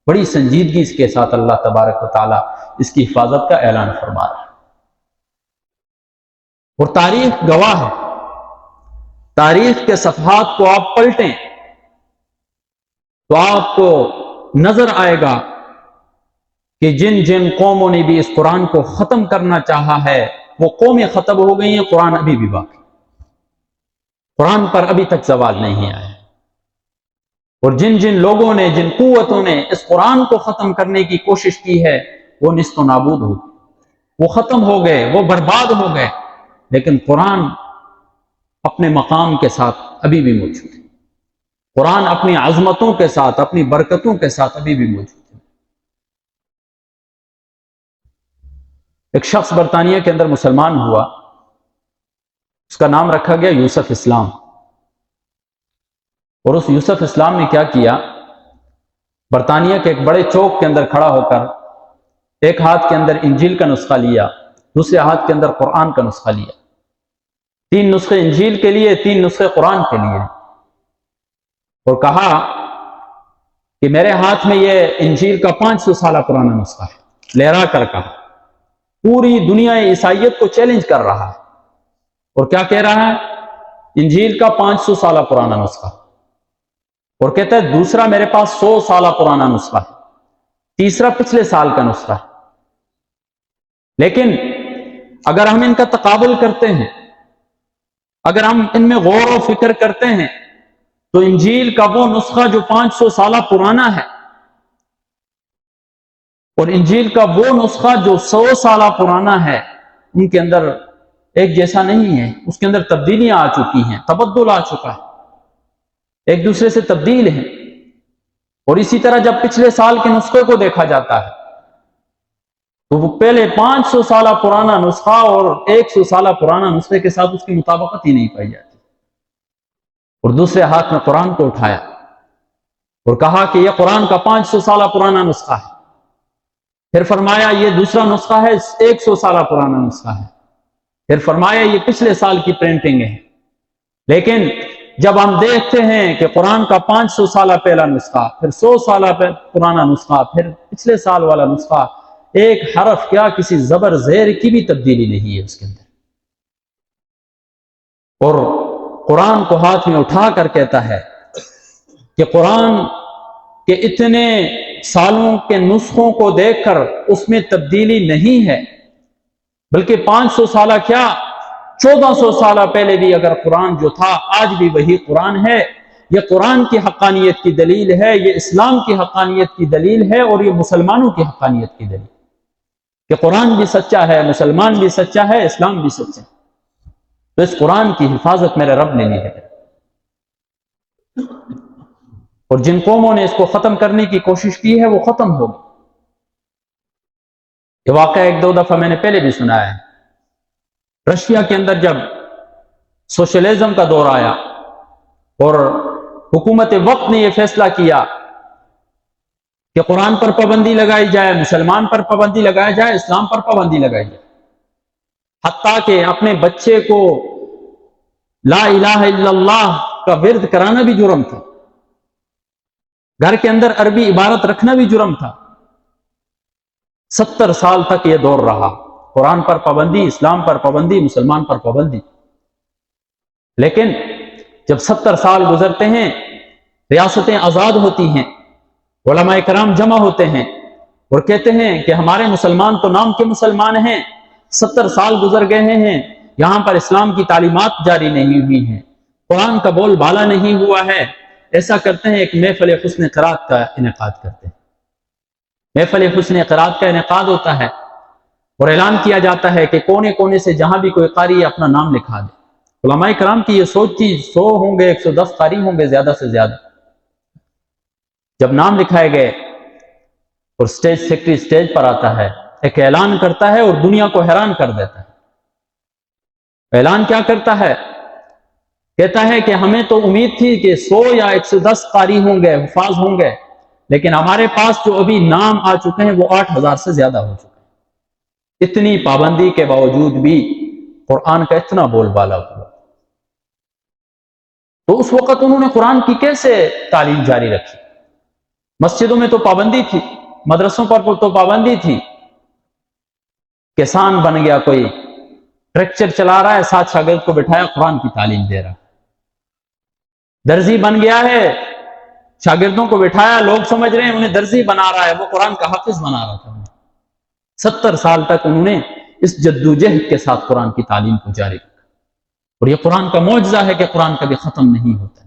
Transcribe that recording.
بڑی سنجیدگی کے ساتھ اللہ تبارک و تعالیٰ اس کی حفاظت کا اعلان فرما رہا ہے۔ اور تاریخ گواہ ہے، تاریخ کے صفحات کو آپ پلٹیں تو آپ کو نظر آئے گا کہ جن جن قوموں نے بھی اس قرآن کو ختم کرنا چاہا ہے وہ قومیں ختم ہو گئی ہیں، قرآن ابھی بھی باقی، قرآن پر ابھی تک زوال نہیں آیا۔ اور جن جن لوگوں نے، جن قوتوں نے اس قرآن کو ختم کرنے کی کوشش کی ہے وہ نیست و نابود ہو گئے، وہ ختم ہو گئے، وہ برباد ہو گئے، لیکن قرآن اپنے مقام کے ساتھ ابھی بھی موجود ہے، قرآن اپنی عظمتوں کے ساتھ، اپنی برکتوں کے ساتھ ابھی بھی موجود ہے۔ ایک شخص برطانیہ کے اندر مسلمان ہوا، اس کا نام رکھا گیا یوسف اسلام، اور اس یوسف اسلام نے کیا کیا، برطانیہ کے ایک بڑے چوک کے اندر کھڑا ہو کر ایک ہاتھ کے اندر انجیل کا نسخہ لیا، دوسرے ہاتھ کے اندر قرآن کا نسخہ لیا، 3 نسخے انجیل کے لیے، 3 نسخے قرآن کے لیے، اور کہا کہ میرے ہاتھ میں یہ انجیل کا 500 سالہ پرانا نسخہ ہے، لہرا کر کہا، پوری دنیا عیسائیت کو چیلنج کر رہا ہے، اور کیا کہہ رہا ہے، انجیل کا 500 سالہ پرانا نسخہ، اور کہتا ہے دوسرا میرے پاس 100 سالہ پرانا نسخہ ہے، تیسرا پچھلے سال کا نسخہ ہے۔ لیکن اگر ہم ان کا تقابل کرتے ہیں، اگر ہم ان میں غور و فکر کرتے ہیں، تو انجیل کا وہ نسخہ جو 500 سالہ پرانا ہے، اور انجیل کا وہ نسخہ جو 100 سالہ پرانا ہے، ان کے اندر ایک جیسا نہیں ہے، اس کے اندر تبدیلیاں آ چکی ہیں، تبدل آ چکا ہے، ایک دوسرے سے تبدیل ہیں۔ اور اسی طرح جب پچھلے سال کے نسخے کو دیکھا جاتا ہے تو وہ پہلے 500 سالہ پرانا نسخہ اور 100 سالہ پرانا نسخے کے ساتھ اس کی مطابقت ہی نہیں پائی جاتی، اور دوسرے ہاتھ میں قرآن کو اٹھایا اور کہا کہ یہ قرآن کا 500 سالہ پرانا نسخہ ہے، پھر فرمایا یہ دوسرا نسخہ ہے، 100 سالہ پرانا نسخہ ہے، پھر فرمایا یہ پچھلے سال کی پرنٹنگ ہے۔ لیکن جب ہم دیکھتے ہیں کہ قرآن کا 500 سالہ پہلا نسخہ، پھر 100 سالہ پرانا نسخہ، پھر پچھلے سال والا نسخہ، ایک حرف کیا کسی زبر زیر کی بھی تبدیلی نہیں ہے اس کے اندر، اور قرآن کو ہاتھ میں اٹھا کر کہتا ہے کہ قرآن کے اتنے سالوں کے نسخوں کو دیکھ کر اس میں تبدیلی نہیں ہے، بلکہ 500 سالہ کیا 1400 سالہ پہلے بھی اگر قرآن جو تھا آج بھی وہی قرآن ہے۔ یہ قرآن کی حقانیت کی دلیل ہے، یہ اسلام کی حقانیت کی دلیل ہے، اور یہ مسلمانوں کی حقانیت کی دلیل کہ قرآن بھی سچا ہے، مسلمان بھی سچا ہے، اسلام بھی سچا ہے۔ تو اس قرآن کی حفاظت میرے رب نے لی ہے، اور جن قوموں نے اس کو ختم کرنے کی کوشش کی ہے وہ ختم ہو گئی۔ یہ واقعہ 1-2 دفعہ میں نے پہلے بھی سنایا ہے۔ رشیا کے اندر جب سوشلزم کا دور آیا اور حکومت وقت نے یہ فیصلہ کیا کہ قرآن پر پابندی لگائی جائے، مسلمان پر پابندی لگائی جائے، اسلام پر پابندی لگائی جائے، حتیٰ کہ اپنے بچے کو لا الہ الا اللہ کا ورد کرانا بھی جرم تھا، گھر کے اندر عربی عبارت رکھنا بھی جرم تھا۔ 70 سال تک یہ دور رہا، قرآن پر پابندی، اسلام پر پابندی، مسلمان پر پابندی۔ لیکن جب 70 سال گزرتے ہیں، ریاستیں آزاد ہوتی ہیں، علماء کرام جمع ہوتے ہیں اور کہتے ہیں کہ ہمارے مسلمان تو نام کے مسلمان ہیں، 70 سال گزر گئے ہیں، یہاں پر اسلام کی تعلیمات جاری نہیں ہوئی ہیں، قرآن کا بول بالا نہیں ہوا ہے۔ ایسا کرتے ہیں، ایک محفل حسن قرات کا انعقاد کرتے ہیں۔ محفل حسن قرات کا انعقاد ہوتا ہے اور اعلان کیا جاتا ہے کہ کونے کونے سے جہاں بھی کوئی قاری اپنا نام لکھا دے۔ علماء کرام کی یہ سوچ تھی 100 ہوں گے، 110 قاری ہوں گے زیادہ سے زیادہ۔ جب نام لکھائے گئے اور اسٹیج سیکرٹری اسٹیج پر آتا ہے، ایک اعلان کرتا ہے اور دنیا کو حیران کر دیتا ہے۔ اعلان کیا کرتا ہے؟ کہتا ہے کہ ہمیں تو امید تھی کہ 100 یا 110 قاری ہوں گے، حفاظ ہوں گے، لیکن ہمارے پاس جو ابھی نام آ چکے ہیں وہ 8000 سے زیادہ ہو چکے ہیں۔ اتنی پابندی کے باوجود بھی قرآن کا اتنا بول بالا ہوا۔ تو اس وقت انہوں نے قرآن کی کیسے تعلیم جاری رکھی؟ مسجدوں میں تو پابندی تھی، مدرسوں پر تو پابندی تھی، کسان بن گیا کوئی، ٹریکٹر چلا رہا ہے، 7 شاگرد کو بٹھایا قرآن کی تعلیم دے رہا، درزی بن گیا ہے، شاگردوں کو بٹھایا، لوگ سمجھ رہے ہیں انہیں درزی بنا رہا ہے، وہ قرآن کا حافظ بنا رہا تھا۔ 70 سال تک انہوں نے اس جدوجہد کے ساتھ قرآن کی تعلیم کو جاری رکھا، اور یہ قرآن کا معجزہ ہے کہ قرآن کبھی ختم نہیں ہوتا۔